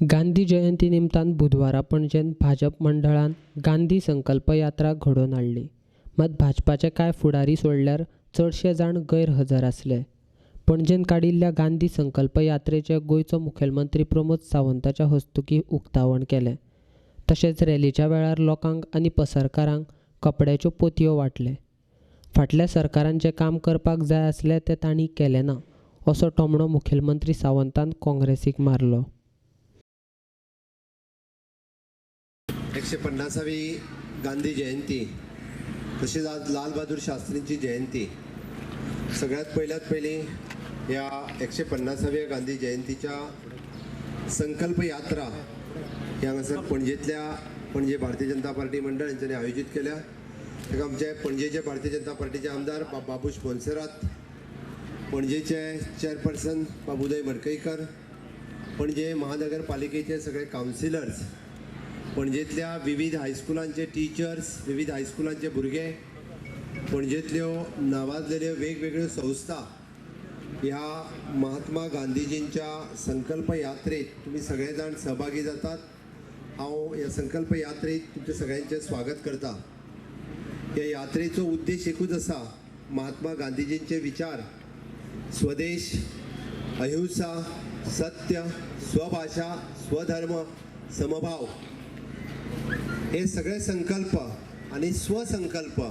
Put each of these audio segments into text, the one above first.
गांधी जयंती निमतान बुधवारा पणजेन भाजप मंडळान गांधी संकल्प यात्रा घडोवन हाडली. मात भाजपाचे कांय फुडारी सोडल्यार चडशे जाण गैरहजर आसले. पणजेन काडिल्ल्या गांधी संकल्प यात्रेचे गोंयचो मुखेलमंत्री प्रमोद सावंताच्या हस्तुकीं उक्तावण केलें. तशेंच रॅलीच्या वेळार लोकांक आनी पसरकारांक कपड्याच्यो पोतयो वांटले. फाटल्या सरकारान जें काम करपाक जाय आसलें तें तांणी केलें ना असो टोमणो मुखेलमंत्री सावंतान काँग्रेसीक मारलो. 150वी गांधी जयंती तशीच आज लाल बहादूर शास्त्रींची जयंती. सगळ्यात पयली ह्या 150व्या गांधी जयंतीच्या संकल्प यात्रा ही हांगासर पणजे भारतीय जनता पार्टी मंडळ हांच्यानी आयोजीत केल्या. ताका आमचे पणजेचे भारतीय जनता पार्टीचे आमदार बाबूश मोन्सेरात, पणजेचे चेअरपर्सन बाबूदय मडकईकर, पणजे महानगरपालिकेचे सगळे कावन्सिलर्स, पणजेतल्या विविध हायस्कुलांचे टिचर्स, विविध हायस्कुलांचे भुरगे, पणजेतल्यो नावाजलेल्यो वेगवेगळ्यो संस्था ह्या महात्मा गांधीजींच्या संकल्प यात्रेत तुम्ही सगळे जाण सहभागी जातात. हांव ह्या संकल्प यात्रेत तुमचे सगळ्यांचे स्वागत करता. ह्या यात्रेचो उद्देश एकूच आसा, महात्मा गांधीजींचे विचार स्वदेश, अहिंसा, सत्य, स्वभाषा, स्वधर्म, समभाव हे सगळे संकल्प आणि स्वसंकल्प,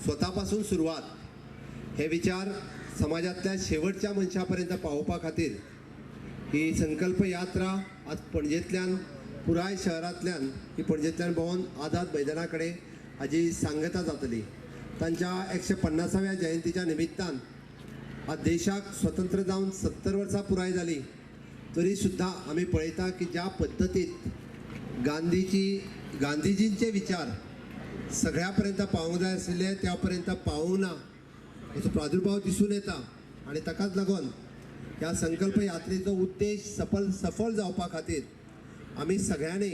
स्वतापासून सुरुवात हे विचार समाजातल्या शेवटच्या मनशापर्यंत पावोवपा खातीर ही संकल्प यात्रा आज पणजेंतल्यान पुराय शहरांतल्यान ही पणजेंतल्यान भोंवन आझाद मैदाना कडेन हाजी सांगता जातली. तांच्या 150व्या जयंतीच्या निमित्तान आज देशाक स्वतंत्र जावन 70 वर्सां पुराय जाली, तरी सुद्दां आमी पळयता की ज्या पद्दतीत गांधीजींचे विचार सगळ्यापर्यंत पावूंक जाय आशिल्ले त्या पर्यंत पावूंक ना हाचो प्रादुर्भाव दिसून येता. आनी ताकाच लागून ह्या संकल्प यात्रेचो उद्देश सफल जावपा खातीर आमी सगळ्यांनी